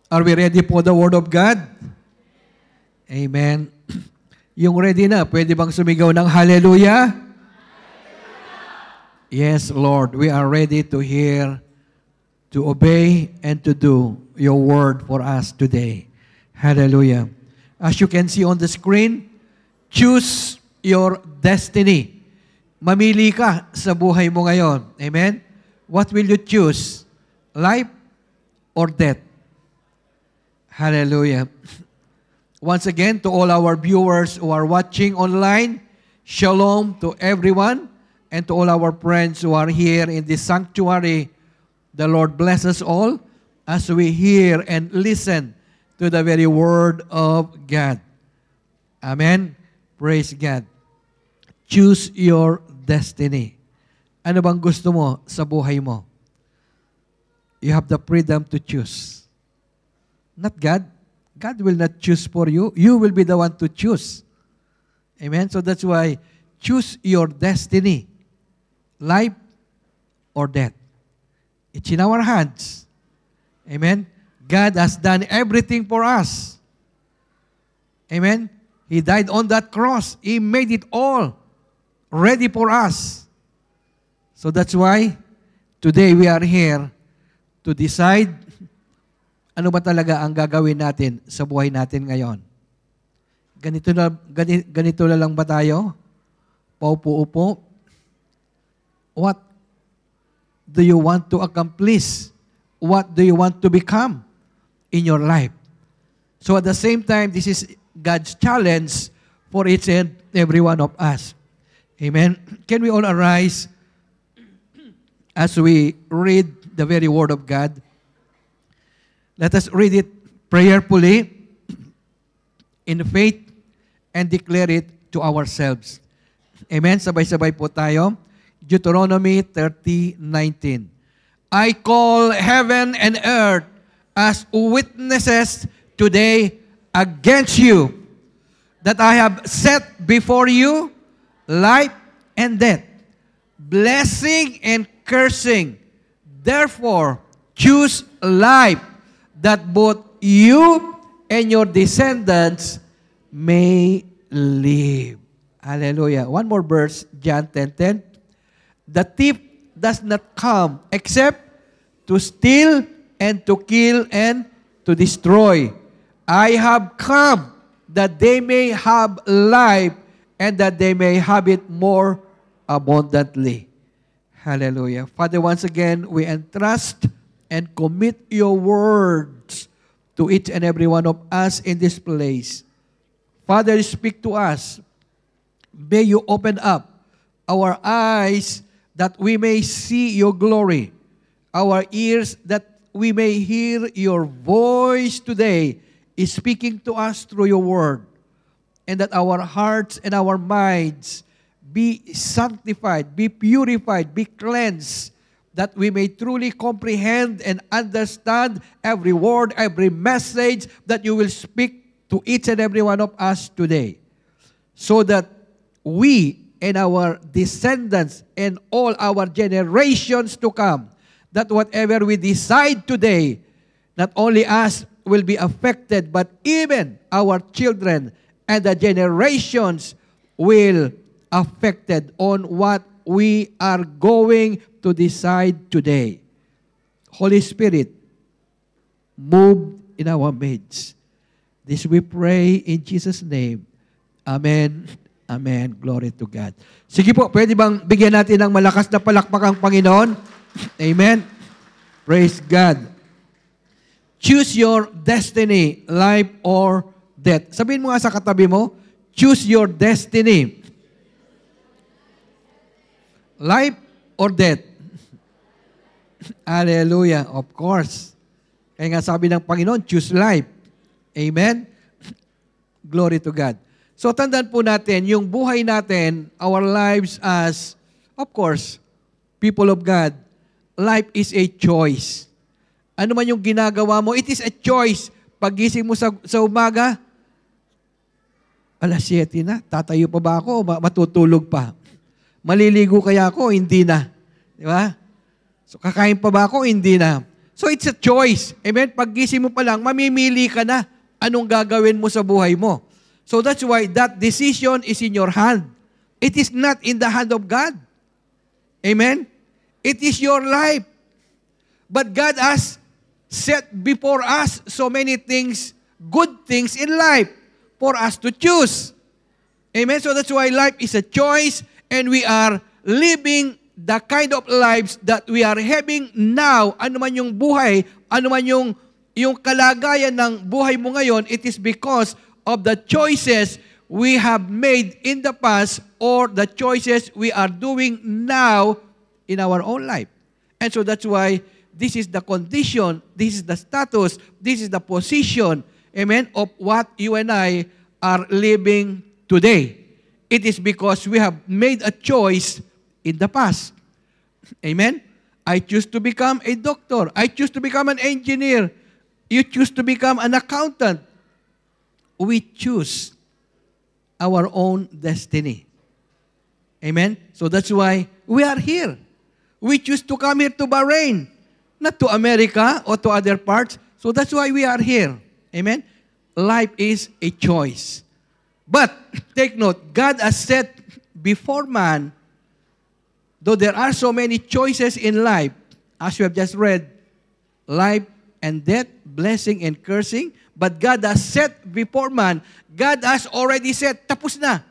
Are we ready for the Word of God? Amen. Yung ready na, pwede bang sumigaw ng hallelujah? Yes, Lord, we are ready to hear, to obey, and to do your word for us today. Hallelujah. As you can see on the screen, choose your destiny. Mamili ka sa buhay mo ngayon. Amen? What will you choose? Life or death? Hallelujah. Once again, to all our viewers who are watching online, shalom to everyone and to all our friends who are here in this sanctuary. The Lord bless us all as we hear and listen to the very word of God. Amen. Praise God. Choose your destiny. Ano bang gusto mo sa buhay mo? You have the freedom to choose. Not God. God will not choose for you. You will be the one to choose. Amen? So that's why, choose your destiny. Life or death. It's in our hands. Amen? God has done everything for us. Amen? He died on that cross. He made it all ready for us. So that's why, today we are here to decide ano ba talaga ang gagawin natin sa buhay natin ngayon. Ganito na lang ba tayo? Paupo-upo? What do you want to accomplish? What do you want to become in your life? So at the same time, this is God's challenge for each and every one of us. Amen? Can we all arise as we read the very word of God? Let us read it prayerfully, in faith, and declare it to ourselves. Amen? Sabay-sabay po tayo. Deuteronomy 30:19. I call heaven and earth as witnesses today against you, that I have set before you life and death, blessing and cursing. Therefore, choose life, that both you and your descendants may live. Hallelujah. One more verse, John 10:10. The thief does not come except to steal and to kill and to destroy. I have come that they may have life and that they may have it more abundantly. Hallelujah. Father, once again, we entrust and commit your words to each and every one of us in this place. Father, speak to us. May you open up our eyes that we may see your glory, our ears that we may hear your voice today is speaking to us through your word, and that our hearts and our minds be sanctified, be purified, be cleansed, that we may truly comprehend and understand every word, every message that you will speak to each and every one of us today, so that we and our descendants and all our generations to come, that whatever we decide today, not only us will be affected, but even our children and the generations will affected on what we are going to decide today. Holy Spirit, move in our midst. This we pray in Jesus' name. Amen. Amen. Glory to God. Sige po, pwede bang bigyan natin ng malakas na palakpak ang Panginoon? Amen. Praise God. Choose your destiny, life or death. Sabihin mo nga sa katabi mo, choose your destiny. Life or death? Hallelujah. Of course. Kaya nga sabi ng Panginoon, choose life. Amen? Glory to God. So tandaan po natin, yung buhay natin, our lives as, of course, people of God, life is a choice. Ano man yung ginagawa mo, it is a choice. Pagising mo sa umaga, alas 7 na, tatayo pa ba ako o matutulog pa? Maliligo kaya ako? Hindi na. Di ba? So kakain pa ba ako? Hindi na. So it's a choice. Amen? Paggising mo pa lang, mamimili ka na anong gagawin mo sa buhay mo. So that's why that decision is in your hand. It is not in the hand of God. Amen? It is your life. But God has set before us so many things, good things in life for us to choose. Amen? So that's why life is a choice and we are living the kind of lives that we are having now. Ano man yung buhay, ano man yung kalagayan ng buhay mo ngayon, it is because of the choices we have made in the past or the choices we are doing now in our own life. And so that's why this is the condition, this is the status, this is the position, amen, of what you and I are living today. It is because we have made a choice in the past. Amen? I choose to become a doctor. I choose to become an engineer. You choose to become an accountant. We choose our own destiny. Amen? So that's why we are here. We choose to come here to Bahrain, not to America or to other parts. So that's why we are here. Amen? Life is a choice. But, take note, God has set before man, though there are so many choices in life, as we have just read, life and death, blessing and cursing, but God has set before man, God has already set, tapos na.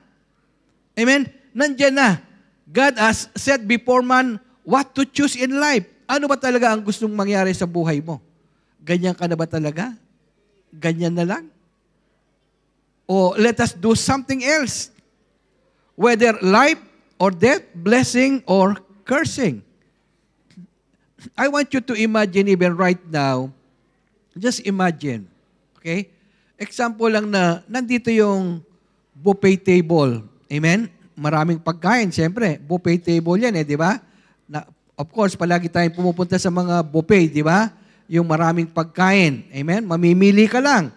Amen? Nandyan na. God has set before man what to choose in life. Ano ba talaga ang gustong mangyari sa buhay mo? Ganyan ka na ba talaga? Ganyan na lang? O let us do something else. Whether life or death, blessing or cursing. I want you to imagine even right now, just imagine, okay? Example lang na nandito yung buffet table. Amen? Maraming pagkain, siyempre. Buffet table yan di ba? Of course, palagi tayong pumupunta sa mga buffet, di ba? Yung maraming pagkain. Amen? Mamimili ka lang.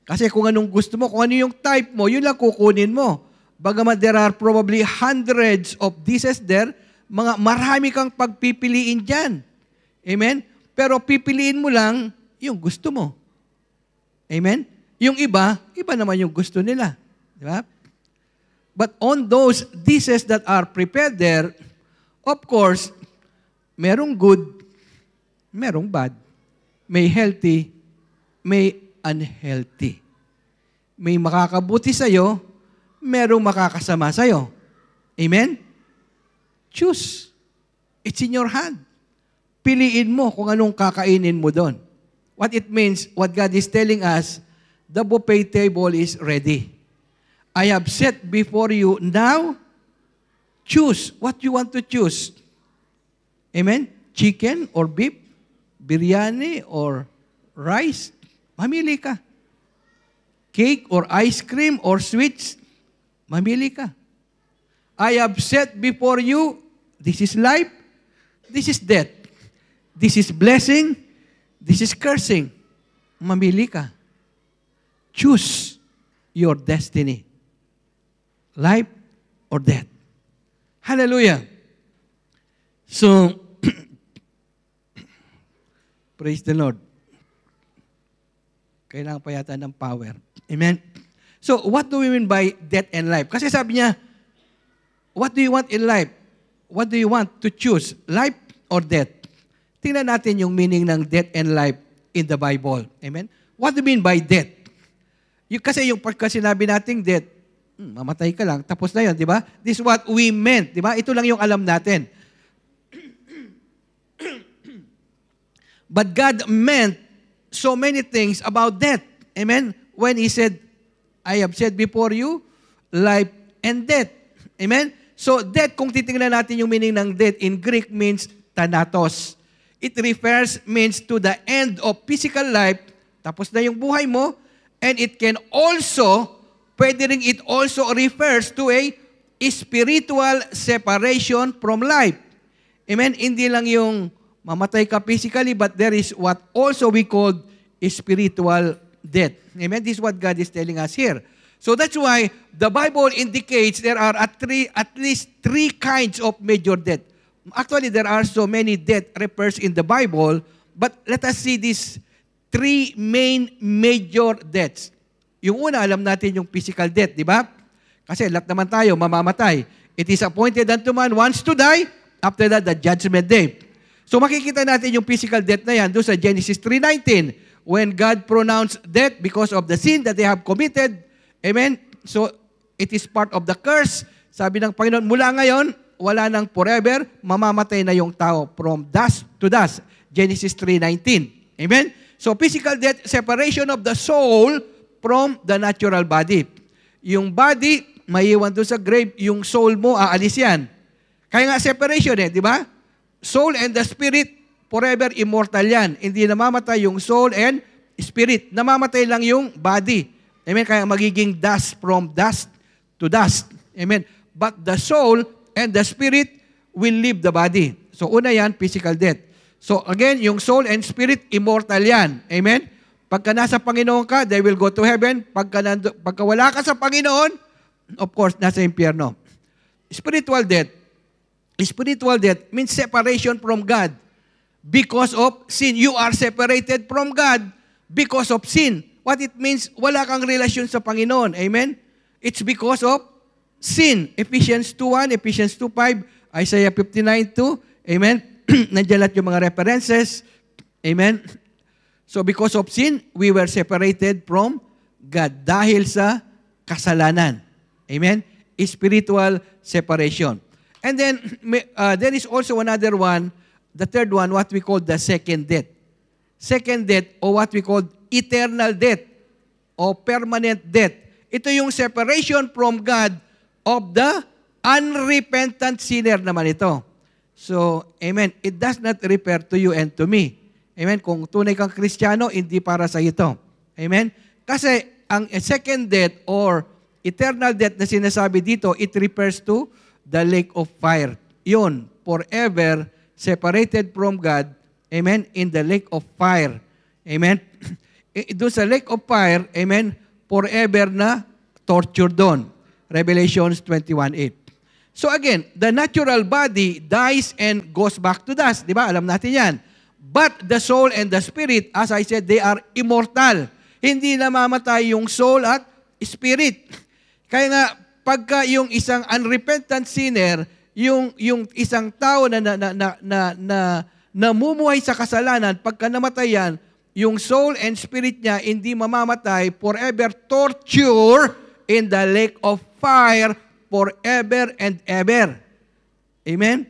Kasi kung anong gusto mo, kung ano yung type mo, yun lang kukunin mo. Bagamat there are probably hundreds of dishes there, marami kang pagpipiliin dyan. Amen? Pero pipiliin mo lang yung gusto mo. Amen? Yung iba naman yung gusto nila. Di ba? But on those dishes that are prepared there, of course, merong good, merong bad. May healthy, may unhealthy. May makakabuti sa'yo, merong makakasama sa'yo. Amen? Choose. It's in your hand. Piliin mo kung anong kakainin mo doon. What it means, what God is telling us, the buffet table is ready. I have set before you now, choose what you want to choose. Amen? Chicken or beef, biryani or rice, mamili ka. Cake or ice cream or sweets, mamili ka. I have set before you, this is life, this is death. This is blessing, this is cursing. Mamili ka. Choose your destiny. Life or death. Hallelujah. So, praise the Lord. Kailangan pa yata ng power. Amen? So, what do we mean by death and life? Kasi sabi niya, what do you want in life? What do you want to choose? Life or death? Tingnan natin yung meaning ng death and life in the Bible. Amen? What do you mean by death? Kasi yung pagka sinabi nating death, mamatay ka lang, tapos na yun, di ba? This is what we meant, di ba? Ito lang yung alam natin. But God meant so many things about death. Amen? When He said, I have said before you, life and death. Amen? So, death, kung titingnan natin yung meaning ng death, in Greek means thanatos. It means to the end of physical life, tapos na yung buhay mo, and it can also, it also refers to a spiritual separation from life. Amen? Hindi lang yung mamatay ka physically, but there is what also we call spiritual death. Amen? This is what God is telling us here. So that's why the Bible indicates there are at least three kinds of major death. Actually, there are so many death refers in the Bible, But let us see these three main major deaths. Yung una, alam natin yung physical death, di ba? Kasi lahat naman tayo mamamatay. It is appointed unto man once to die, after that, the judgment day. So makikita natin yung physical death na yan doon sa Genesis 3:19, when God pronounced death because of the sin that they have committed. Amen? So it is part of the curse. Sabi ng Panginoon, mula ngayon, wala nang forever, mamamatay na yung tao from dust to dust. Genesis 3:19. Amen? So physical death, separation of the soul from the natural body. Yung body, maiiwan doon sa grave, yung soul mo, aalis yan. Kaya nga separation di ba? Soul and the spirit, forever immortal yan. Hindi namamatay yung soul and spirit. Namamatay lang yung body. Amen? Kaya magiging dust from dust to dust. Amen? But the soul and the spirit will leave the body. So una yan, physical death. So again, yung soul and spirit, immortal yan. Amen? Pagka nasa Panginoon ka, they will go to heaven. Pagka wala ka sa Panginoon, of course, nasa impyerno. Spiritual death. Spiritual death means separation from God because of sin. You are separated from God because of sin. What it means, wala kang relasyon sa Panginoon. Amen? It's because of sin. Ephesians 2:1, Ephesians 2:5, Isaiah 59:2. Amen? Nandiyan lahat yung mga references. Amen? So because of sin, we were separated from God dahil sa kasalanan. Amen? Spiritual separation. And then, there is also another one, the third one, what we call the second death. Second death, or what we call eternal death, or permanent death. Ito yung separation from God of the unrepentant sinner naman ito. So, amen, it does not refer to you and to me. Amen? Kung tunay kang Kristiyano, hindi para sa ito. Amen? Kasi ang second death or eternal death na sinasabi dito, it refers to the lake of fire. Yun, forever separated from God, amen, in the lake of fire. Amen? Doon sa lake of fire, amen, forever na torture doon. Revelations 21:8. So again, the natural body dies and goes back to dust. Di ba? Alam natin yan. But the soul and the spirit, as I said, they are immortal. Hindi namamatay yung soul at spirit. Kaya nga, pagka yung isang unrepentant sinner, yung isang tao na namumuhay sa kasalanan, pagka namatay yan, yung soul and spirit niya hindi mamamatay, forever torture in the lake of fire forever and ever. Amen?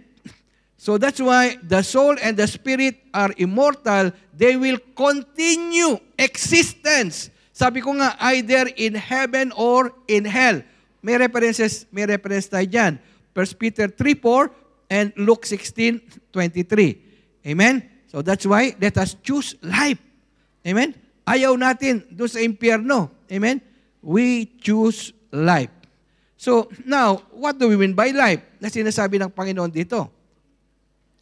So that's why the soul and the spirit are immortal. They will continue existence. Sabi ko nga, either in heaven or in hell. May reference tayo dyan. 1 Peter 3:4 and Luke 16:23. Amen? So that's why let us choose life. Amen? Ayaw natin doon sa impyerno. Amen? We choose life. So now, what do we mean by life? Na sinasabi ng Panginoon dito.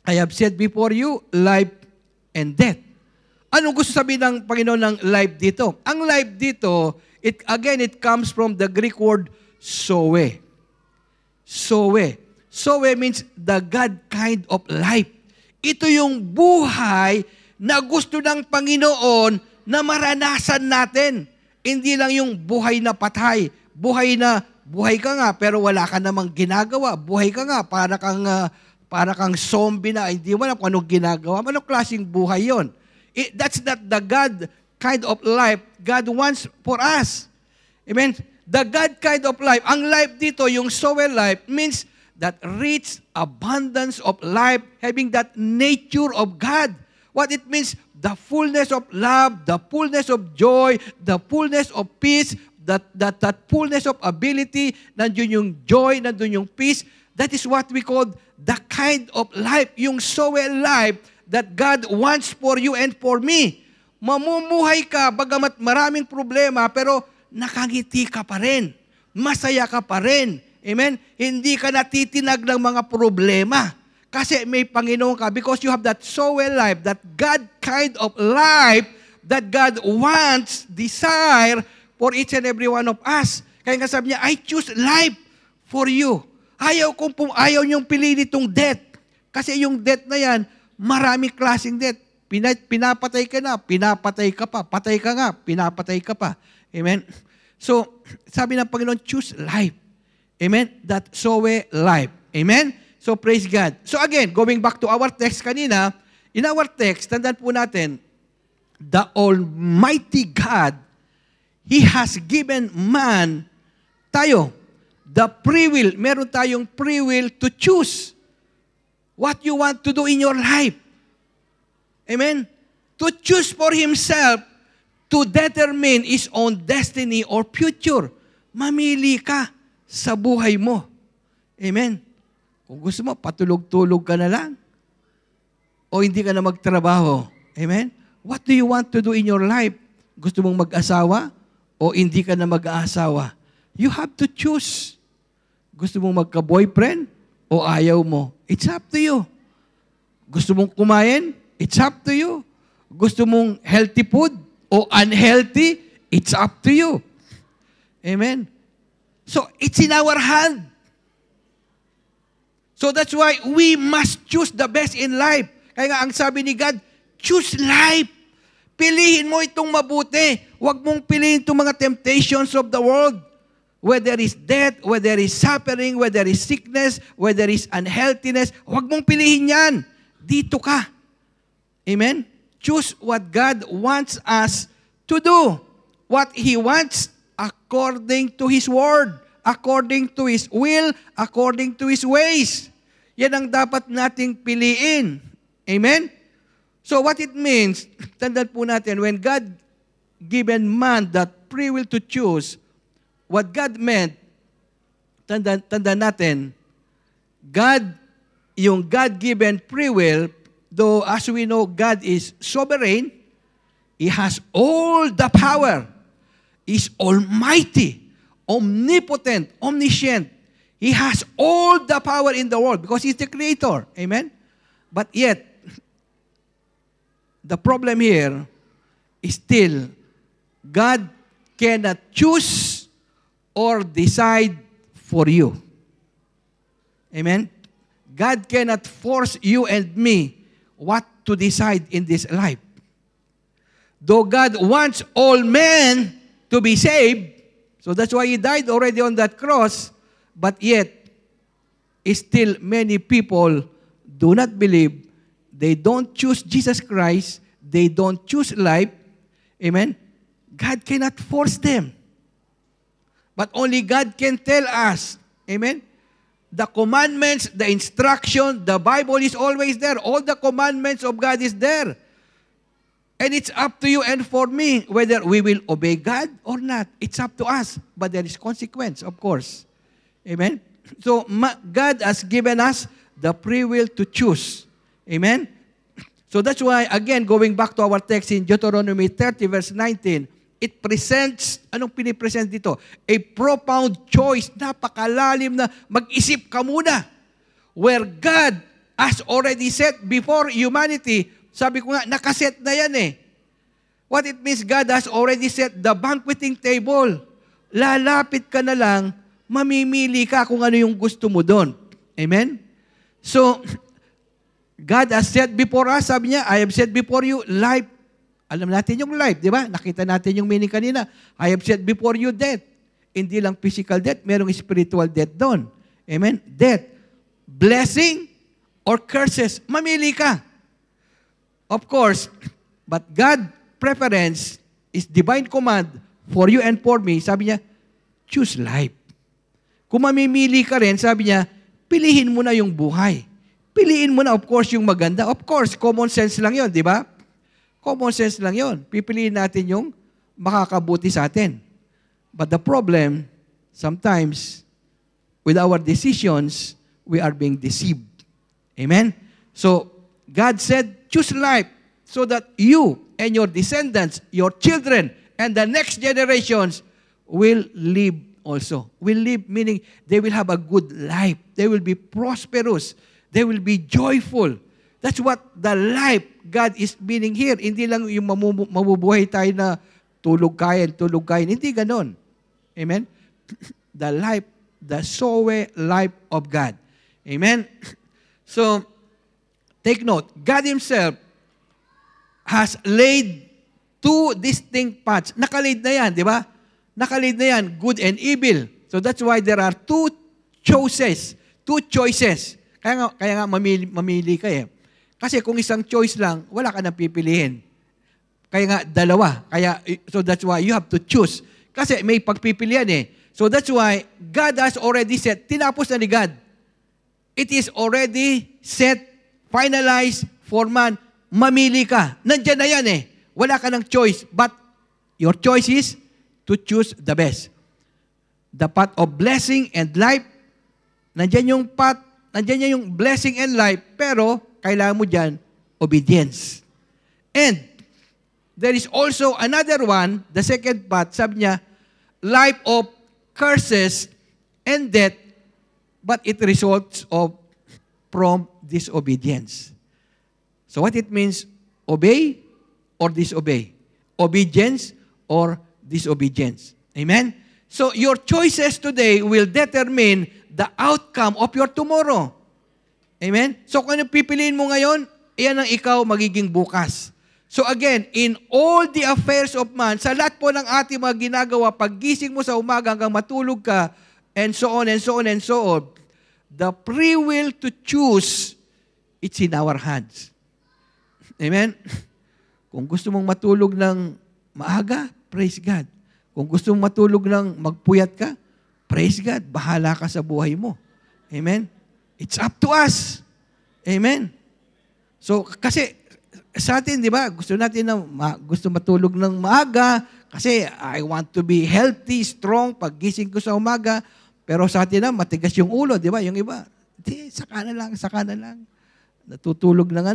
I have said before you, life and death. Anong gusto sabihin ng Panginoon ng life dito? Ang life dito, it comes from the Greek word zoe. Zoe. Zoe means the God kind of life. Ito yung buhay na gusto ng Panginoon na maranasan natin. Hindi lang yung buhay na patay. Buhay ka nga pero wala ka namang ginagawa. Buhay ka nga para kang zombie na hindi mo alam kung anong ginagawa. Anong klaseng buhay yon? That's not the God kind of life God wants for us. Amen? The God kind of life, ang life dito, yung Zoe life, means that rich abundance of life, having that nature of God. What it means, the fullness of love, the fullness of joy, the fullness of peace, that fullness of ability, nandun yung joy, nandun yung peace. That is what we call the kind of life, yung Zoe life that God wants for you and for me. Mamumuhay ka, bagamat maraming problema, pero nakangiti ka pa rin. Masaya ka pa rin. Amen? Hindi ka natitinag ng mga problema. Kasi may Panginoon ka because you have that Zoe life, that God kind of life that God wants, desire for each and every one of us. Kaya nga sabi niya, I choose life for you. Ayaw niyong piliin itong death. Kasi yung death na yan, maraming klaseng death. Pinapatay ka na, pinapatay ka pa. Patay ka nga, pinapatay ka pa. Amen? So, sabi ng Panginoon, choose life. Amen? That sowe life. Amen? So, praise God. So again, going back to our text kanina, in our text, tandaan po natin, the Almighty God, He has given man, tayo, the free will. Meron tayong free will to choose what you want to do in your life. Amen? To choose for himself to determine his own destiny or future. Mamili ka sa buhay mo. Amen? Kung gusto mo, patulog-tulog ka na lang. O hindi ka na magtrabaho. Amen? What do you want to do in your life? Gusto mong mag-asawa? O hindi ka na mag-aasawa? You have to choose. Gusto mong magka-boyfriend? O ayaw mo? It's up to you. Gusto mong kumain? It's up to you. Gusto mong healthy food o unhealthy? It's up to you. Amen? So, it's in our hand. So, that's why we must choose the best in life. Kaya nga, ang sabi ni God, choose life. Pilihin mo itong mabuti. Huwag mong pilihin itong mga temptations of the world. Whether is death, whether is suffering, whether is sickness, whether is unhealthiness, huwag mong pilihin yan. Dito ka. Amen? Choose what God wants us to do. What He wants according to His Word, according to His will, according to His ways. Yan ang dapat nating piliin. Amen? So what it means, tandaan po natin, when God given man that free will to choose, what God meant, tandaan natin, God, yung God-given free will, though as we know, God is sovereign, He has all the power. He's almighty, omnipotent, omniscient. He has all the power in the world because He's the Creator. Amen? But yet, the problem here is still, God cannot choose or decide for you. Amen? God cannot force you and me what to decide in this life. Though God wants all men to be saved, so that's why He died already on that cross, but yet, still many people do not believe. They don't choose Jesus Christ. They don't choose life. Amen? God cannot force them. But only God can tell us. Amen? The commandments, the instruction, the Bible is always there. All the commandments of God is there. And it's up to you and for me whether we will obey God or not. It's up to us. But there is consequence, of course. Amen? So, God has given us the free will to choose. Amen? So that's why, again, going back to our text in Deuteronomy 30 verse 19, it presents, anong pinipresent dito? A profound choice, napakalalim na mag-isip ka muna. Where God has already set before humanity, sabi ko nga, nakaset na yan eh. What it means, God has already set the banqueting table. Lalapit ka na lang, mamimili ka kung ano yung gusto mo doon. Amen? So, God has set before us, sabi niya, I have set before you life. Alam natin yung life, di ba? Nakita natin yung meaning kanina. I have set before you death. Hindi lang physical death, merong spiritual death doon. Amen? Death. Blessing or curses. Mamili ka. Of course, but God preference is divine command for you and for me. Sabi niya, choose life. Kung mamimili ka rin, sabi niya, pilihin mo na yung buhay. Piliin mo na, of course, yung maganda. Of course, common sense lang yon, di ba? Common sense lang yon. Pipiliin natin yung makakabuti sa atin. But the problem, sometimes, with our decisions, we are being deceived. Amen? So, God said, choose life so that you and your descendants, your children, and the next generations will live also. Will live, meaning they will have a good life. They will be prosperous. They will be joyful. That's what the life God is meaning here. Hindi lang yung mabubuhay tayo na tulog kain. Hindi ganon. Amen? The life, the sowe life of God. Amen? So, take note, God Himself has laid two distinct paths. Nakalaid na yan, di ba? Nakalaid na yan, good and evil. So that's why there are two choices. Kaya nga mamili ka eh. Kasi kung isang choice lang, wala ka nang pipiliin. Kaya nga dalawa. So that's why you have to choose. Kasi may pagpipilian eh. So that's why God has already set, tinapos na ni God. It is already set, finalized for man. Mamili ka. Nandiyan na yan eh. Wala ka ng choice. But your choice is to choose the best. The path of blessing and life. Nandiyan yung path, nandiyan yung blessing and life, pero kailangan mo dyan, obedience. And there is also another one, the second path, sabi niya, life of curses and death, but it results from disobedience. So what it means, obey or disobey? Obedience or disobedience. Amen? So your choices today will determine the outcome of your tomorrow. Amen? So kung ano pipiliin mo ngayon, iyan ang ikaw magiging bukas. So again, in all the affairs of man, sa lahat po ng ating mga ginagawa, paggising mo sa umaga hanggang matulog ka, and so on, and so on, and so on, the free will to choose, it's in our hands. Amen? Kung gusto mong matulog ng maaga, praise God. Kung gusto mong matulog ng magpuyat ka, praise God. Bahala ka sa buhay mo. Amen? It's up to us. Amen? So, kasi sa atin, di ba, gusto natin gusto matulog ng maaga kasi I want to be healthy, strong, paggising ko sa umaga. Pero sa atin matigas yung ulo, di ba? Yung iba, saka na lang. Natutulog ng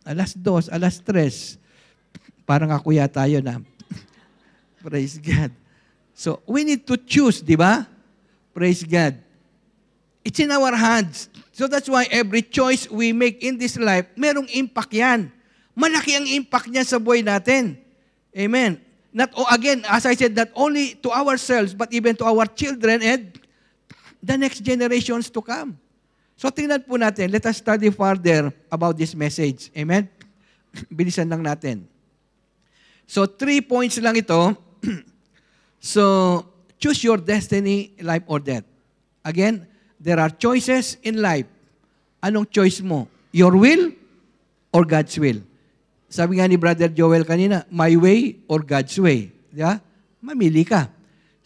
alas 2, alas 3. Parang ako yata yun Praise God. So, we need to choose, di ba? Praise God. It's in our hands. So that's why every choice we make in this life, merong impact yan. Malaki ang impact niya sa buhay natin. Amen. Again, as I said, not only to ourselves, but even to our children and the next generations to come. So tingnan po natin, let us study further about this message. Amen? Bilisan lang natin. So 3 points lang ito. So, choose your destiny, life or death. Again, there are choices in life. Anong choice mo? Your will or God's will? Sabi nga ni Brother Joel kanina, my way or God's way. Diba? Mamili ka.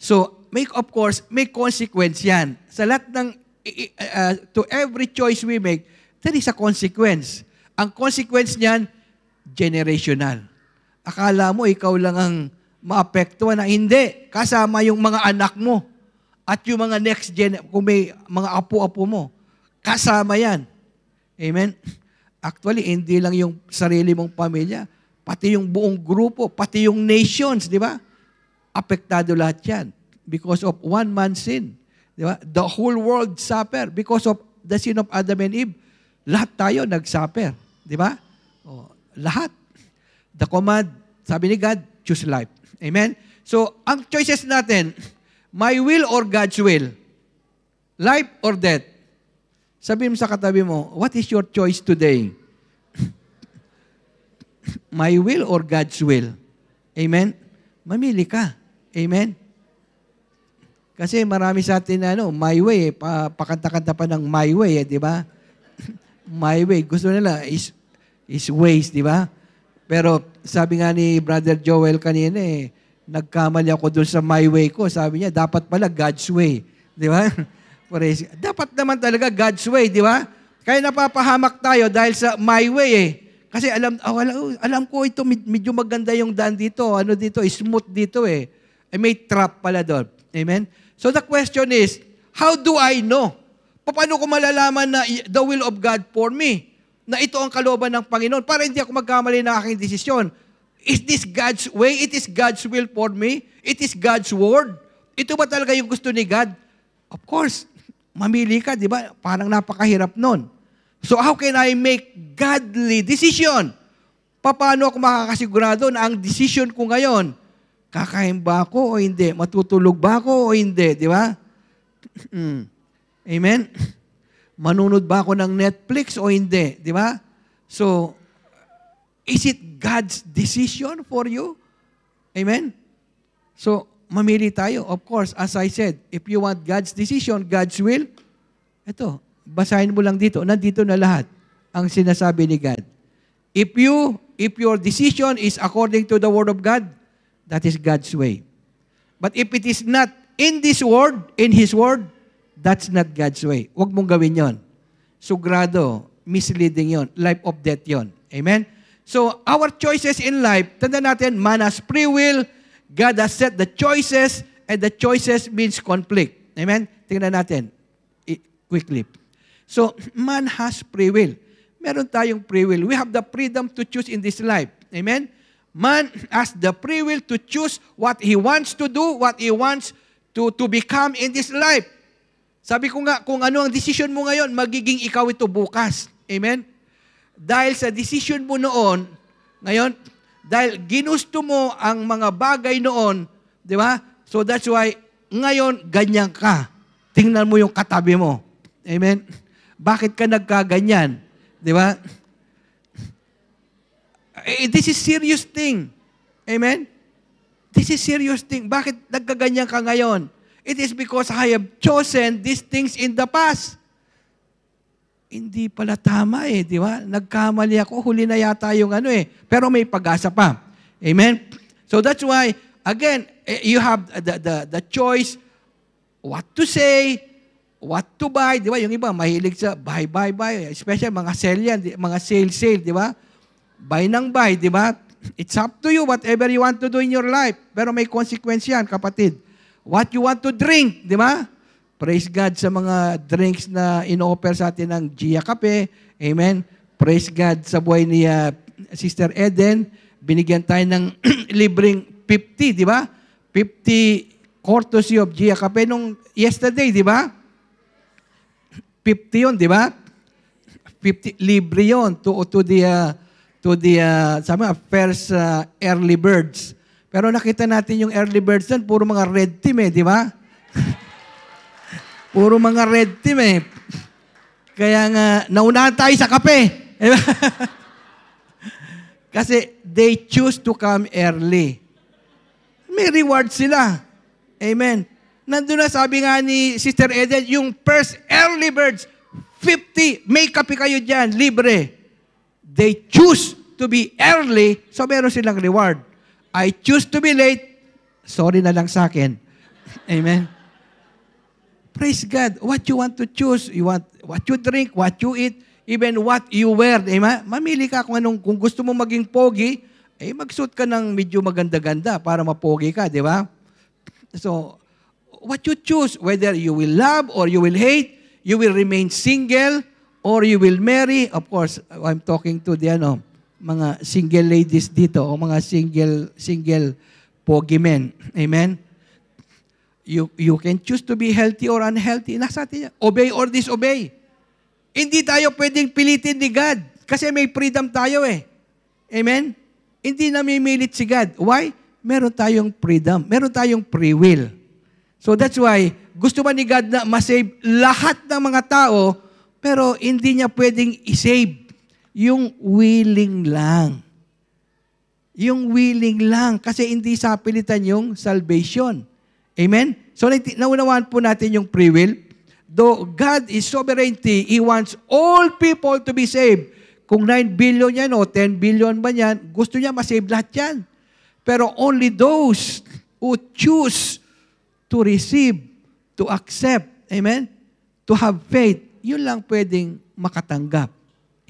So, of course, may consequence yan. Sa lahat ng, to every choice we make, there is a consequence. Ang consequence niyan, generational. Akala mo, ikaw lang ang maapektuhan na hindi. Kasama yung mga anak mo at yung mga next gen, kung may mga apo-apo mo. Kasama yan. Amen? Actually, hindi lang yung sarili mong pamilya, pati yung buong grupo, pati yung nations, di ba? Apektado lahat yan because of one man's sin. Di ba? The whole world suffer because of the sin of Adam and Eve. Lahat tayo nag-suffer. Di ba? Lahat. The command, sabi ni God, choose life. Amen? So, ang choices natin, my will or God's will? Life or death? Sabihin mo sa katabi mo, what is your choice today? My will or God's will? Amen? Mamili ka. Amen? Kasi marami sa atin na my way, pakanta-kanta pa ng my way, di ba? My way. Gusto nila is ways, di ba? Pero sabi nga ni Brother Joel kanina nagkamali ako dun sa my way ko. Sabi niya, dapat pala God's way. Di ba? Dapat naman talaga God's way, di ba? Kaya napapahamak tayo dahil sa my way Kasi alam ko ito, medyo maganda yung daan dito. Ano dito, smooth dito may trap pala doon. Amen? So the question is, how do I know? Paano ko malalaman na the will of God for me? Na ito ang kalooban ng Panginoon para hindi ako magkamali ng aking desisyon. Is this God's way? It is God's will for me? It is God's word? Ito ba talaga yung gusto ni God? Of course, mamili ka, di ba? Parang napakahirap nun. So how can I make godly decision? Paano ako makakasigurado na ang decision ko ngayon, kakain ba ako o hindi? Matutulog ba ako o hindi? Di ba? Amen? Manunod ba ako ng Netflix o hindi? Di ba? So, Is it God's decision for you? Amen? So, mamili tayo. Of course, as I said, if you want God's decision, God's will, ito, basahin mo lang dito. Nandito na lahat ang sinasabi ni God. If your decision is according to the Word of God, that is God's way. But if it is not in this Word, in His Word, that's not God's way. Huwag mong gawin yon. Sugrado, misleading yon. Life of death yon. Amen? So, our choices in life, tanda natin, man has free will, God has set the choices, and the choices means conflict. Amen? Tingnan natin quickly. So, man has free will. Meron tayong free will. We have the freedom to choose in this life. Amen? Man has the free will to choose what he wants to do, what he wants to become in this life. Sabi ko nga, kung ano ang decision mo ngayon, magiging ikaw ito bukas. Amen? Dahil sa decision mo noon, ngayon, dahil ginusto mo ang mga bagay noon, di ba? So that's why, ngayon, ganyan ka. Tingnan mo yung katabi mo. Amen? Bakit ka nagkaganyan? Di ba? This is serious thing. Amen? This is serious thing. Bakit nagkaganyan ka ngayon? It is because I have chosen these things in the past. Hindi pala tama di ba? Nagkamali ako, huli na yata yung pero may pag-asa pa. Amen? So that's why, again, you have the choice what to say, what to buy, di ba? Yung iba, mahilig sa buy. Especially mga sale yan, mga sale, di ba? Buy ng buy, di ba? It's up to you, whatever you want to do in your life. Pero may consequence yan, kapatid. What you want to drink, di ba? Praise God sa mga drinks na in-offer sa atin ng Gia Cafe. Amen. Praise God sa buhay ni Sister Eden. Binigyan tayo ng libreng 50, di ba? 50 courtesy of Gia Cafe nung yesterday, di ba? 50 yun, di ba? 50 libre yun to the sabi nga, first early birds. Pero nakita natin yung early birds doon, puro mga red team di ba? Puro mga red team Kaya nga, naunahan tayo sa kape. Kasi they choose to come early. May reward sila. Amen. Nandun na sabi nga ni Sister Eden, yung first early birds, 50, may kape kayo dyan, libre. They choose to be early, so meron silang reward. I choose to be late, sorry na lang sa akin. Amen. Praise God. What you want to choose, you want what you drink, what you eat, even what you wear. Amen? Mamili ka kung gusto mo maging pogi, magsuot ka ng medyo maganda-ganda para mapogi ka, di ba? So, what you choose, whether you will love or you will hate, you will remain single or you will marry. Of course, I'm talking to the mga single ladies dito o mga single pogi men. Amen? You can choose to be healthy or unhealthy. Nasa atin yan. Obey or disobey. Hindi tayo pwedeng pilitin ni God kasi may freedom tayo Amen? Hindi namimilit si God. Why? Meron tayong freedom. Meron tayong free will. So that's why, gusto ba ni God na masave lahat ng mga tao, pero hindi niya pwedeng isave yung willing lang. Yung willing lang. Kasi hindi sa pilitan yung salvation. Amen? So, naunawaan po natin yung free will. Though God is sovereignty, He wants all people to be saved. Kung 9 billion yan o 10 billion ba yan, gusto niya masave lahat yan. Pero only those who choose to receive, to accept, amen? To have faith, yun lang pwedeng makatanggap.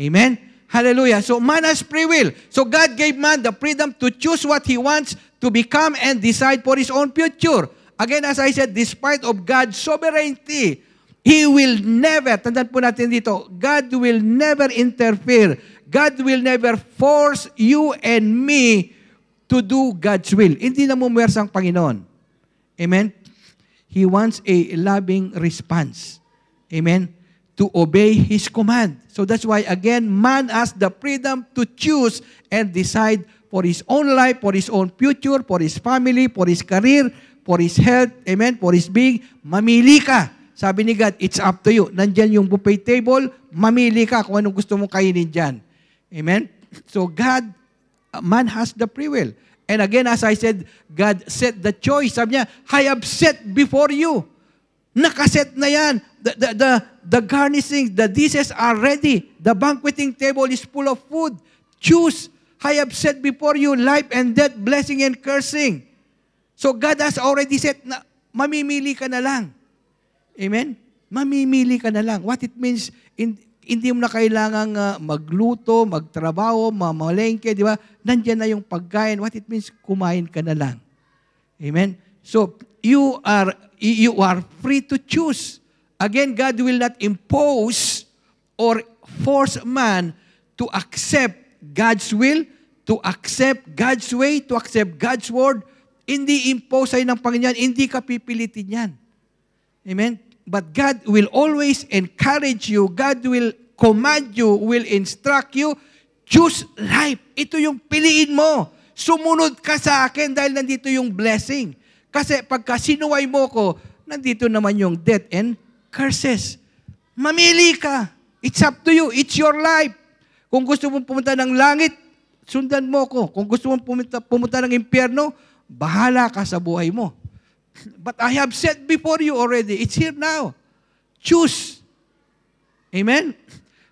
Amen? Hallelujah. So, man has free will. So, God gave man the freedom to choose what he wants to become and decide for his own future. Again, as I said, despite of God's sovereignty, He will never, tandaan po natin dito, God will never interfere. God will never force you and me to do God's will. Hindi na mumuwersa ang Panginoon. Amen? He wants a loving response. Amen? To obey His command. So that's why, again, man has the freedom to choose and decide for his own life, for his own future, for his family, for his career, for his health, amen, for his being. Mamili ka. Sabi ni God, it's up to you. Nandyan yung buffet table, mamili ka kung anong gusto mong kainin dyan. Amen? So God Man has the free will. And again, as I said, God set the choice. Sabi niya, I have set before you. Nakaset na yan. The garnishing, the dishes are ready. The banqueting table is full of food. Choose. I have set before you life and death, blessing and cursing. So God has already set na mamimili ka na lang. Amen? Mamimili ka na lang. What it means, hindi mo na kailangang magluto, magtrabaho, mamalengke, di ba? Nandiyan na yung pagkain. What it means, kumain ka na lang. Amen? So, you are free to choose. Again, God will not impose or force man to accept God's will, to accept God's way, to accept God's word. Hindi impose sa'yo ng Panginoon, hindi ka pipilitin yan. Amen? But God will always encourage you. God will command you, will instruct you. Choose life. Ito yung piliin mo. Sumunod ka sa akin dahil nandito yung blessing. Kasi pagka sinuway mo ko, nandito naman yung death and curses. Mamili ka. It's up to you. It's your life. Kung gusto mong pumunta ng langit, sundan mo ko. Kung gusto mong pumunta ng impyerno, bahala ka sa buhay mo. But I have said before you already, it's here now. Choose. Amen?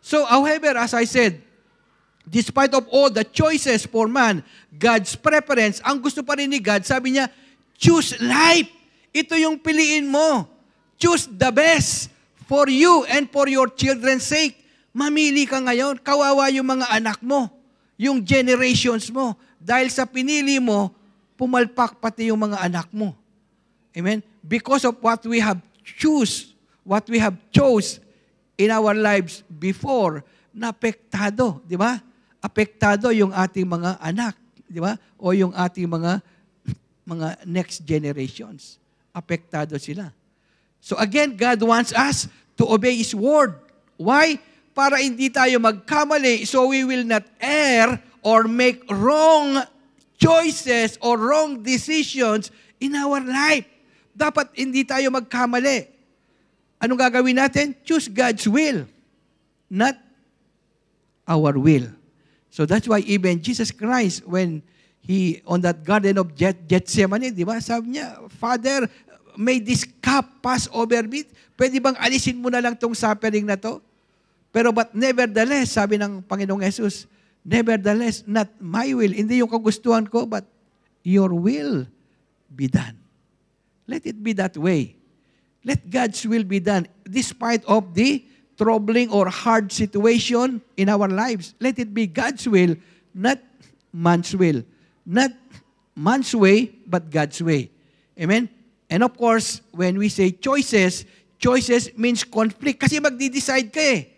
So, however, as I said, despite of all the choices for man, God's preference, ang gusto pa rin ni God, sabi niya, choose life. Ito yung piliin mo. Choose the best for you and for your children's sake. Mamili ka ngayon, kawawa yung mga anak mo, yung generations mo. Dahil sa pinili mo, pumalpak pati yung mga anak mo. Amen? Because of what we have chose in our lives before, napektado, di ba? Apektado yung ating mga anak, di ba? O yung ating mga next generations. Apektado sila. So again, God wants us to obey His word. Why? Para hindi tayo magkamali, so we will not err or make wrong choices or wrong decisions in our life. Dapat hindi tayo magkamali. Anong gagawin natin? Choose God's will, not our will. So that's why even Jesus Christ, when He, on that Garden of Gethsemane, di ba? Sabi niya, Father, may this cup pass over me. Pwede bang alisin mo na lang tong suffering na to? Pero but nevertheless, sabi ng Panginoong Jesus, nevertheless, not my will. Hindi yung kagustuhan ko, but your will be done. Let it be that way. Let God's will be done despite of the troubling or hard situation in our lives. Let it be God's will, not man's will. Not man's way, but God's way. Amen? And of course, when we say choices means conflict. Kasi magdi-decide ka eh.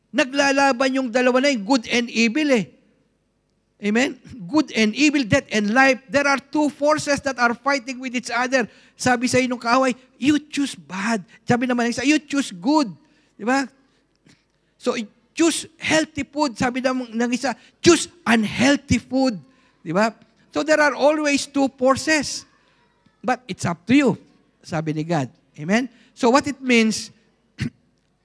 Naglalaban yung dalawa na yung good and evil eh. Amen? Good and evil, death and life. There are two forces that are fighting with each other. Sabi sa inong kaaway, you choose bad. Sabi naman ng isa, you choose good. Di ba? So, choose healthy food. Sabi ng isa, choose unhealthy food. Di ba? So, there are always two forces. But it's up to you. Sabi ni God. Amen? So, what it means,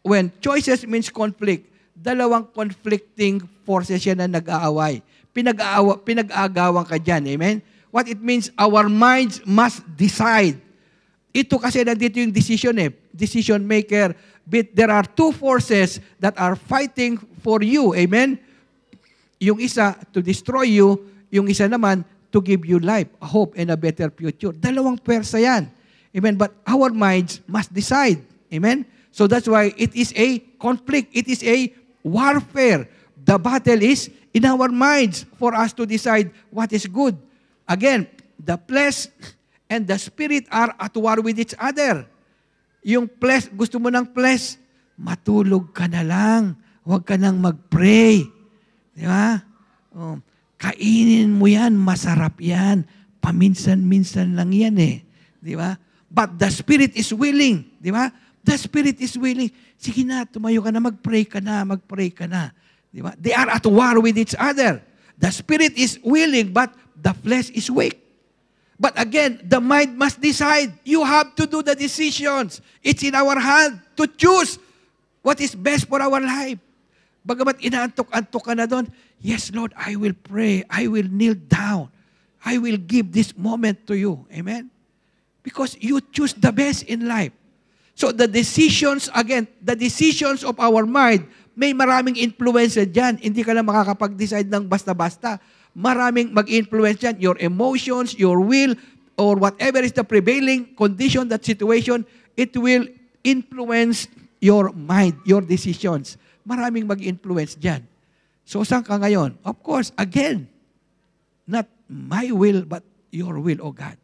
when choices means conflict, dalawang conflicting forces yan na nag-aaway. Pinag-aagawan ka dyan. Amen? What it means, our minds must decide. Ito kasi nandito yung decision eh. Decision maker. But there are two forces that are fighting for you. Amen? Yung isa to destroy you, yung isa naman to give you life, a hope, and a better future. Dalawang pwersa yan. Amen? But our minds must decide. Amen? So that's why it is a conflict. It is a warfare. The battle is in our minds for us to decide what is good. Again, the flesh and the spirit are at war with each other. Yung flesh, gusto mo ng flesh, matulog ka na lang. Huwag ka nang mag-pray. Di ba? Oh, kainin mo yan, masarap yan. Paminsan-minsan lang yan eh. Di ba? But the spirit is willing. Di ba? The spirit is willing. Sige na, tumayo ka na, mag-pray ka na, mag-pray ka na. Di ba? They are at war with each other. The spirit is willing, but the flesh is weak. But again, the mind must decide. You have to do the decisions. It's in our hand to choose what is best for our life. Bagamat inaantok-antok ka na doon, yes, Lord, I will pray. I will kneel down. I will give this moment to you. Amen? Because you choose the best in life. So the decisions, again, the decisions of our mind, may maraming influence dyan. Hindi ka lang makakapag-decide ng basta-basta. Maraming mag-influence dyan. Your emotions, your will, or whatever is the prevailing condition, that situation, it will influence your mind, your decisions. Maraming mag-influence dyan. So, saan ka ngayon? Of course, again, not my will, but your will, O God.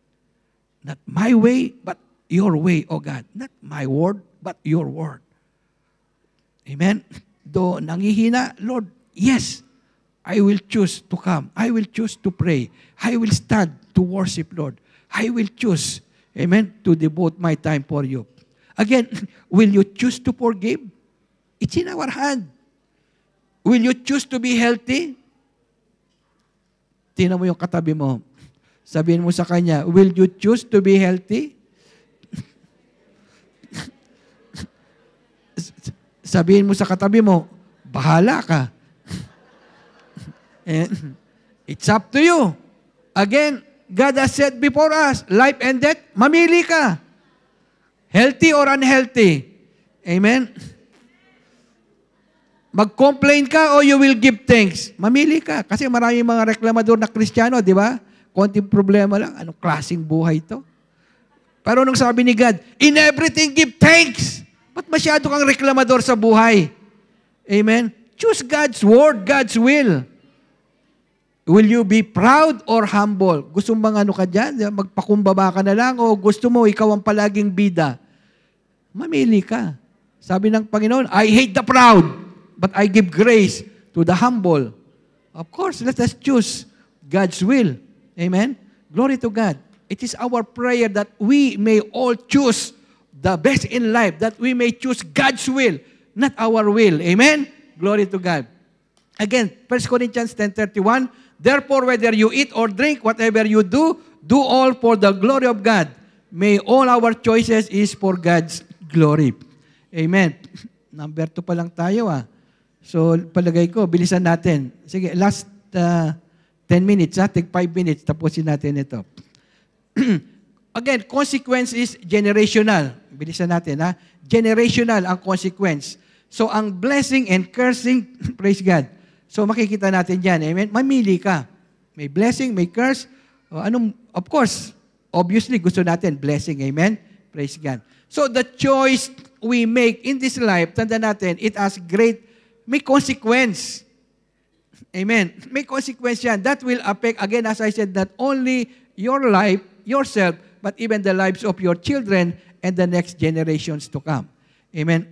Not my way, but your way, O God. Not my word, but your word. Amen? Though nangihina, Lord, yes, I will choose to come. I will choose to pray. I will stand to worship, Lord. I will choose, amen, to devote my time for you. Again, will you choose to forgive? It's in our hand. Will you choose to be healthy? Tingnan mo yung katabi mo. Sabihin mo sa kanya, will you choose to be healthy? Sabihin mo sa katabi mo, bahala ka. It's up to you. Again, God has said before us, life and death, mamili ka. Healthy or unhealthy. Amen? Mag-complain ka o you will give thanks. Mamili ka. Kasi maraming mga reklamador na Kristiyano, di ba? Konting problema lang. Anong klaseng buhay ito? Pero nung sabi ni God, in everything give thanks. Ba't masyado kang reklamador sa buhay? Amen? Choose God's word, God's will. Will you be proud or humble? Gusto mo bang ano ka dyan? Magpakumbaba ka na lang o gusto mo ikaw ang palaging bida? Mamili ka. Sabi ng Panginoon, I hate the proud, but I give grace to the humble. Of course, let us choose God's will. Amen? Glory to God. It is our prayer that we may all choose the best in life, that we may choose God's will, not our will. Amen? Glory to God. Again, 1 Corinthians 10:31, therefore, whether you eat or drink, whatever you do, do all for the glory of God. May all our choices is for God's glory. Amen. Number 2 pa lang tayo So, palagay ko, bilisan natin. Sige, last 10 minutes, take 5 minutes, tapusin natin ito. Again, consequence is generational. Bilisan natin, generational ang consequence. So, ang blessing and cursing, praise God. So, makikita natin dyan, amen? Mamili ka. May blessing, may curse. Of course, obviously, gusto natin blessing, amen? Praise God. So, the choice we make in this life, tanda natin, it has may consequence. Amen. May consequence yan. That will affect, again, as I said, not only your life, yourself, but even the lives of your children and the next generations to come. Amen.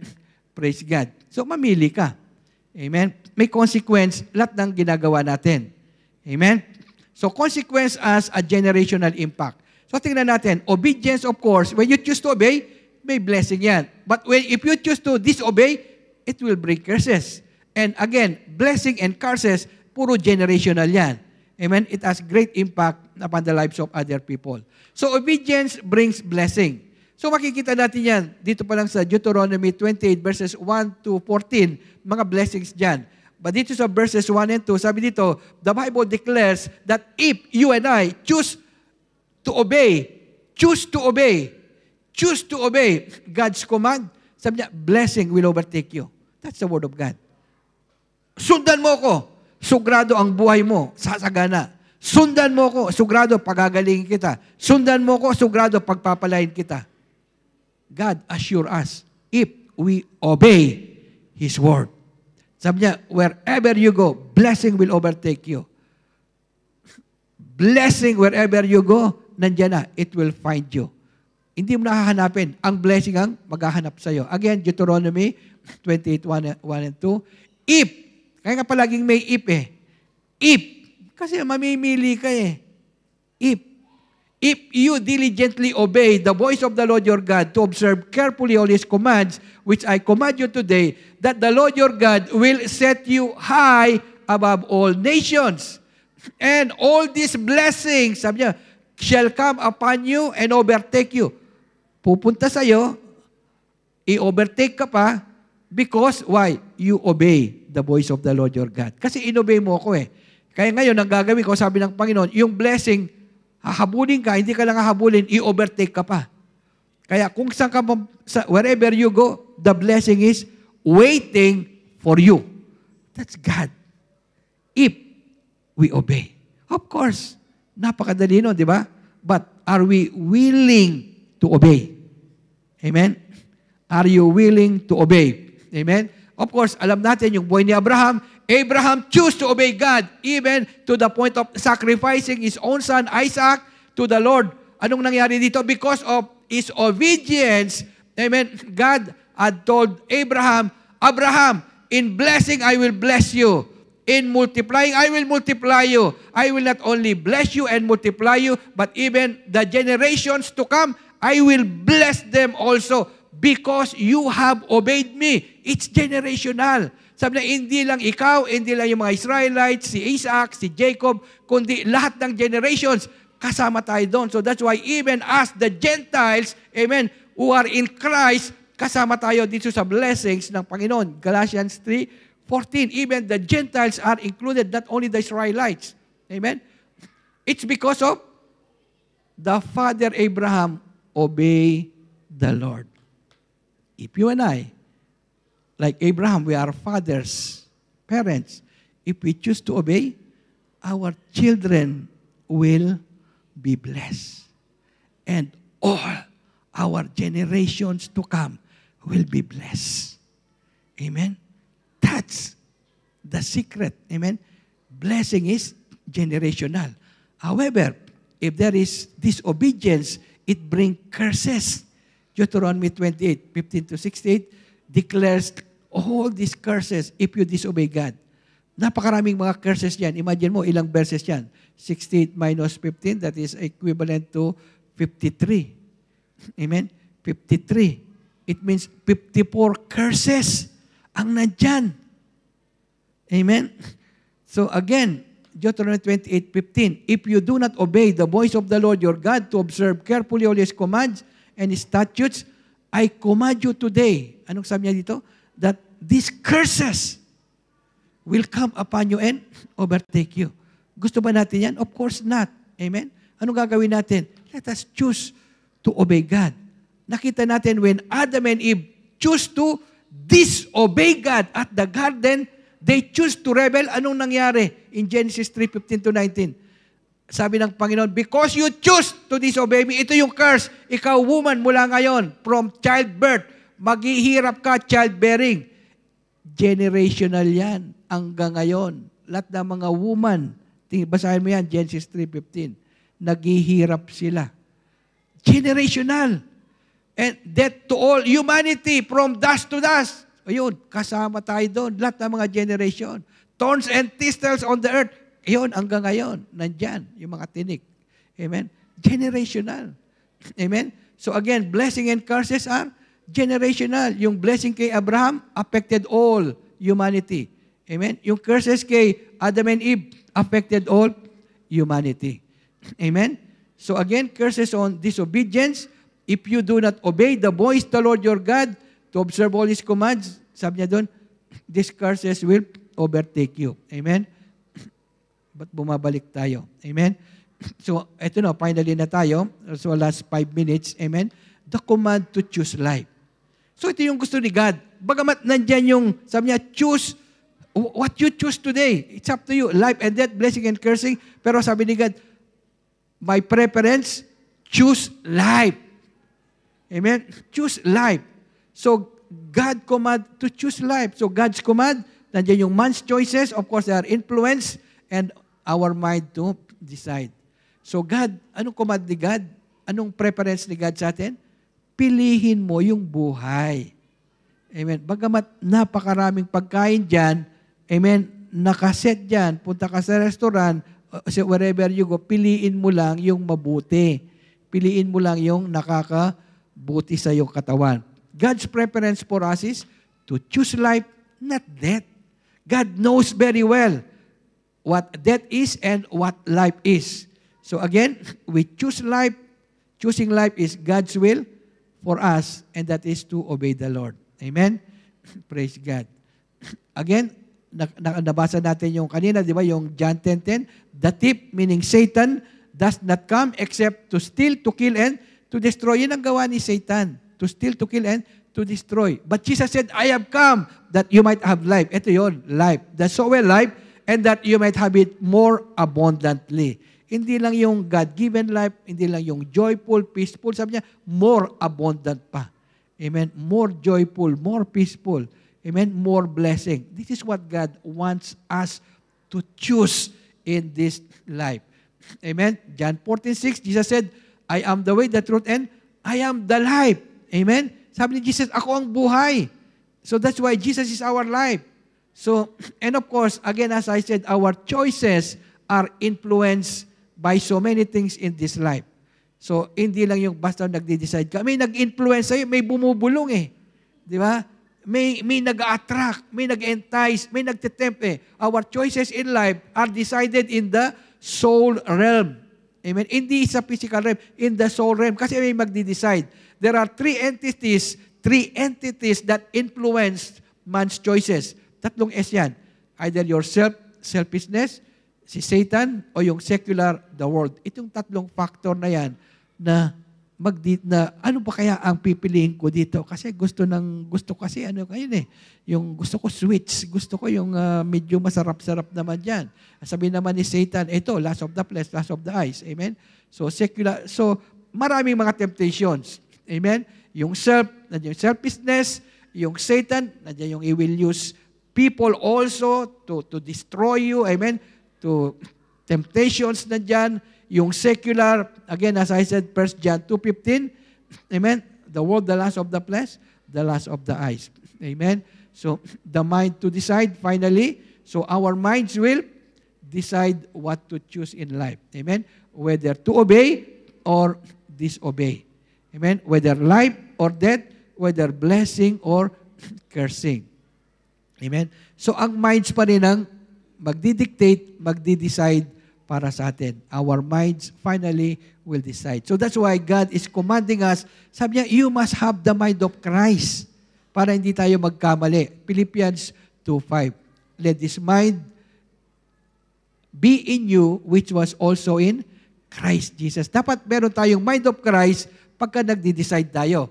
Praise God. So, mamili ka. Amen. May consequence lahat ng ginagawa natin. Amen. So, consequence as a generational impact. So, tingnan natin. Obedience, of course, when you choose to obey, may blessing yan. But if you choose to disobey, it will bring curses. And again, blessing and curses, puro generational yan. Amen? It has great impact upon the lives of other people. So, obedience brings blessing. So, makikita natin yan, dito pa lang sa Deuteronomy 28 verses 1 to 14, mga blessings dyan. But dito sa verses 1 and 2, sabi dito, the Bible declares that if you and I choose to obey God's command, sabi niya, blessing will overtake you. That's the word of God. Sundan mo ko, sugrado ang buhay mo, sasagana. Sundan mo ko, sugrado pagagalingin kita. Sundan mo ko, sugrado pagpapalain kita. God assure us if we obey His word. Sabi niya, wherever you go, blessing will overtake you. Blessing wherever you go, nandiyan na, it will find you. Hindi mo nahahanapin. Ang blessing ang maghahanap sa'yo. Again, Deuteronomy 28, 1 and 2. If, kaya nga palaging may if If, kasi mamimili ka If you diligently obey the voice of the Lord your God to observe carefully all His commands, which I command you today, that the Lord your God will set you high above all nations. And all these blessings, sabi niya, shall come upon you and overtake you. Pupunta sa'yo, i-overtake ka pa, because, why? You obey the voice of the Lord your God. Kasi inobey mo ako eh. Kaya ngayon, ang gagawin ko, sabi ng Panginoon, yung blessing, hahabulin ka, hindi ka lang hahabulin, i-overtake ka pa. Kaya kung saan ka, wherever you go, the blessing is waiting for you. That's God. If we obey. Of course, napakadali nun, di ba? But are we willing to obey? Amen? Are you willing to obey? Amen? Of course, alam natin yung buhay ni Abraham. Abraham chose to obey God even to the point of sacrificing his own son Isaac to the Lord. Anong nangyari dito? Because of his obedience, amen, God had told Abraham, Abraham, in blessing I will bless you. In multiplying, I will multiply you. I will not only bless you and multiply you, but even the generations to come, I will bless them also because you have obeyed me. It's generational. Sabi na, hindi lang ikaw, hindi lang yung mga Israelites, si Isaac, si Jacob, kundi lahat ng generations, kasama tayo doon. So that's why even as the Gentiles, amen, who are in Christ, kasama tayo dito sa blessings ng Panginoon. Galatians 3:14, even the Gentiles are included, not only the Israelites. Amen? It's because of the father Abraham obey the Lord. If you and I, like Abraham, we are fathers, parents. If we choose to obey, our children will be blessed. And all our generations to come will be blessed. Amen? That's the secret. Amen? Blessing is generational. However, if there is disobedience, it brings curses. Deuteronomy 28:15-68 declares all these curses if you disobey God. Napakaraming mga curses yan. Imagine mo, ilang verses yan. 68 minus 15, that is equivalent to 53. Amen? 53. It means 54 curses ang nandyan. Amen? So again, Deuteronomy 28:15, if you do not obey the voice of the Lord your God to observe carefully all His commands and His statutes, I command you today. Anong sabi niya dito? That these curses will come upon you and overtake you. Gusto ba natin yan? Of course not. Amen? Anong gagawin natin? Let us choose to obey God. Nakita natin when Adam and Eve choose to disobey God at the garden, they choose to rebel. Anong nangyari? In Genesis 3:15-19. Sabi ng Panginoon, because you choose to disobey me, ito yung curse. Ikaw, woman, mula ngayon, from childbirth, maghihirap ka childbearing. Generational yan hanggang ngayon. Lahat ng mga woman, basahin mo yan, Genesis 3:15, naghihirap sila. Generational. And death to all humanity, from dust to dust. Ayun, kasama tayo doon. Lahat ng mga generation. Thorns and thistles on the earth. Ayun, hanggang ngayon, nandyan, yung mga tinik. Amen? Generational. Amen? So again, blessing and curses are generational. Yung blessing kay Abraham affected all humanity. Amen? Yung curses kay Adam and Eve affected all humanity. Amen? So again, curses on disobedience. If you do not obey the voice of the Lord your God to observe all His commands, sabi niya doon, these curses will overtake you. Amen? Ba't bumabalik tayo? Amen? So, eto na, finally na tayo. So, last 5 minutes. Amen? The command to choose life. So, ito yung gusto ni God. Bagamat nandyan yung, sabi niya, choose what you choose today. It's up to you. Life and death, blessing and cursing. Pero sabi ni God, my preference, choose life. Amen? Choose life. So, God command to choose life. So, God's command, nandiyan yung man's choices. Of course, they are influenced and our mind to decide. So, God, anong command ni God? Anong preference ni God sa atin? Pilihin mo yung buhay. Amen? Bagamat napakaraming pagkain dyan, amen, nakaset dyan, punta ka sa restaurant, wherever you go, piliin mo lang yung mabuti. Piliin mo lang yung nakakabuti sa iyong katawan. God's preference for us is to choose life, not death. God knows very well what death is and what life is. So again, we choose life. Choosing life is God's will for us, and that is to obey the Lord. Amen? Praise God. Again, nabasa natin yung kanina, di ba, yung John 10:10, the thief, meaning Satan, does not come except to steal, to kill, and to destroy. Yun ang gawa ni Satan, to steal, to kill, and to destroy. But Jesus said, I have come that you might have life. Ito yun, life. The soul life, and that you might have it more abundantly. Hindi lang yung God-given life, hindi lang yung joyful, peaceful. Sabi niya, more abundant pa. Amen? More joyful, more peaceful. Amen? More blessing. This is what God wants us to choose in this life. Amen? John 14:6, Jesus said, I am the way, the truth, and I am the life. Amen? Sabi ni Jesus, ako ang buhay. So that's why Jesus is our life. So, and of course, again, as I said, our choices are influenced by so many things in this life. So, hindi lang yung basta nagde-decide ka. May nag-influence sa'yo, may bumubulong eh. Di ba? May nag-attract, may nag-entice, may nagtitempt eh. Our choices in life are decided in the soul realm. Amen? Hindi sa physical realm, in the soul realm. Kasi may magde-decide. There are three entities that influence man's choices. Tatlong S yan. Either yourself, selfishness, si Satan, o yung secular, the world. Itong tatlong factor na yan na ano pa kaya ang pipiliin ko dito? Kasi gusto kasi ano kayo eh. Yung gusto ko sweets, gusto ko yung medyo masarap-sarap naman diyan. Sabi naman ni Satan, ito, lust of the flesh, lust of the eyes. Amen? So maraming mga temptations. Amen? Yung nandiyan yung selfishness, yung Satan, nandiyan yung he will use people also to destroy you. Amen? To temptations nandiyan. Yung secular, again, as I said, 1 John 2:15, amen? The world, the lust of the flesh, the lust of the eyes. Amen? So, the mind to decide, finally. So, our minds will decide what to choose in life. Amen? Whether to obey or disobey. Amen? Whether life or death, whether blessing or cursing. Amen? So, ang minds pa rin ang magdidictate, magdidecide para sa atin. Our minds finally will decide. So that's why God is commanding us. Sabi niya, you must have the mind of Christ para hindi tayo magkamali. Philippians 2:5. Let this mind be in you which was also in Christ Jesus. Dapat meron tayong mind of Christ pagka nagdi-decide tayo.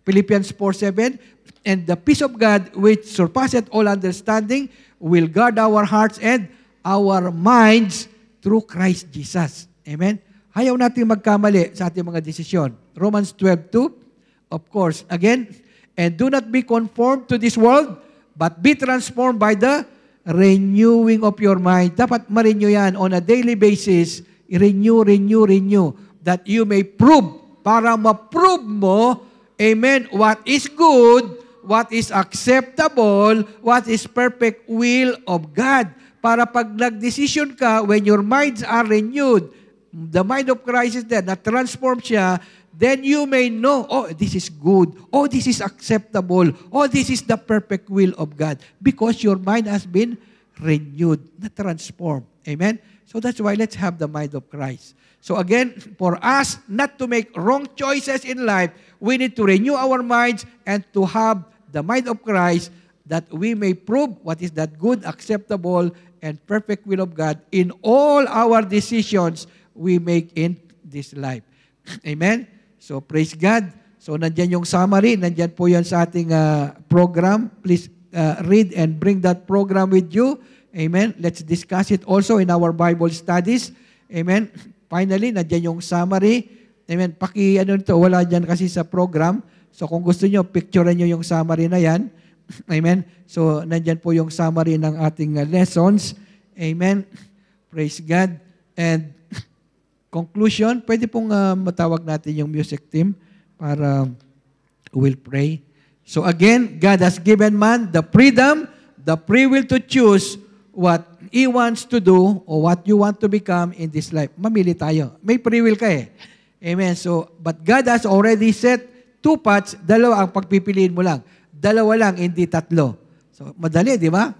Philippians 4:7, and the peace of God which surpasseth all understanding will guard our hearts and our minds through Christ Jesus. Amen? Ayaw natin magkamali sa ating mga desisyon. Romans 12:2, of course, again, and do not be conformed to this world, but be transformed by the renewing of your mind. Dapat ma-renew yan on a daily basis. Renew, that you may prove, para ma-prove mo, amen, what is good, what is acceptable, what is perfect will of God. Para pag nag-decision ka, when your minds are renewed, the mind of Christ is there, na-transform siya, then you may know, oh, this is good. Oh, this is acceptable. Oh, this is the perfect will of God. Because your mind has been renewed, na-transform. Amen? So that's why let's have the mind of Christ. So again, for us not to make wrong choices in life, we need to renew our minds and to have the mind of Christ that we may prove what is that good, acceptable, and perfect will of God in all our decisions we make in this life. Amen? So, praise God. So, nandyan yung summary. Nandyan po yan sa ating program. Please read and bring that program with you. Amen? Let's discuss it also in our Bible studies. Amen? Finally, nandyan yung summary. Amen? Wala dyan kasi sa program. So, kung gusto nyo, picturean nyo yung summary na yan. Amen? So, nandyan po yung summary ng ating lessons. Amen? Praise God. And conclusion, pwede pong matawag natin yung music team para we'll pray. So again, God has given man the freedom, the free will to choose what He wants to do or what you want to become in this life. Mamili tayo. May free will ka eh. Amen? So, but God has already set two paths, dalawa ang pagpipiliin mo lang. Dalawa lang, hindi tatlo. So, madali, di ba?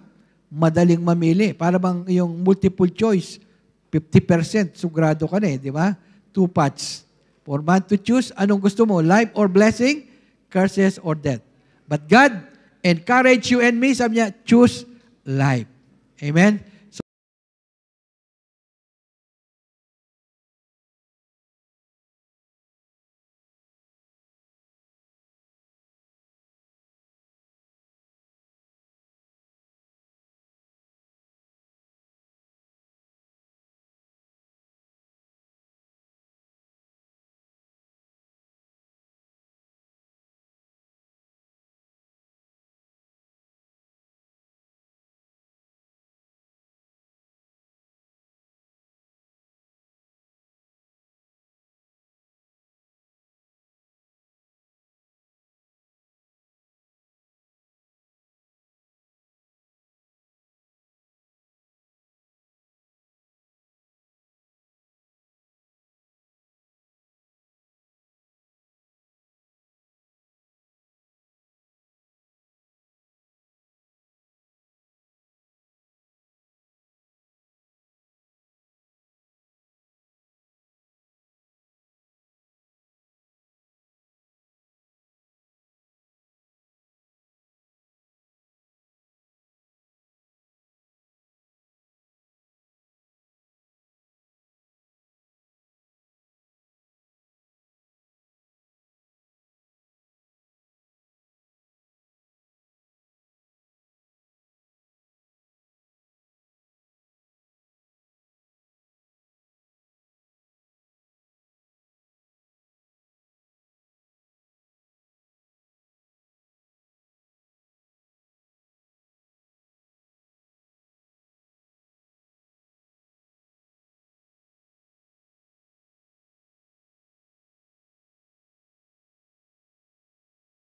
Madaling mamili. Para bang yung multiple choice, 50%, sugrado ka na eh, di ba? Two paths. For man to choose, anong gusto mo? Life or blessing? Curses or death? But God encourage you and me, sabi niya, choose life. Amen?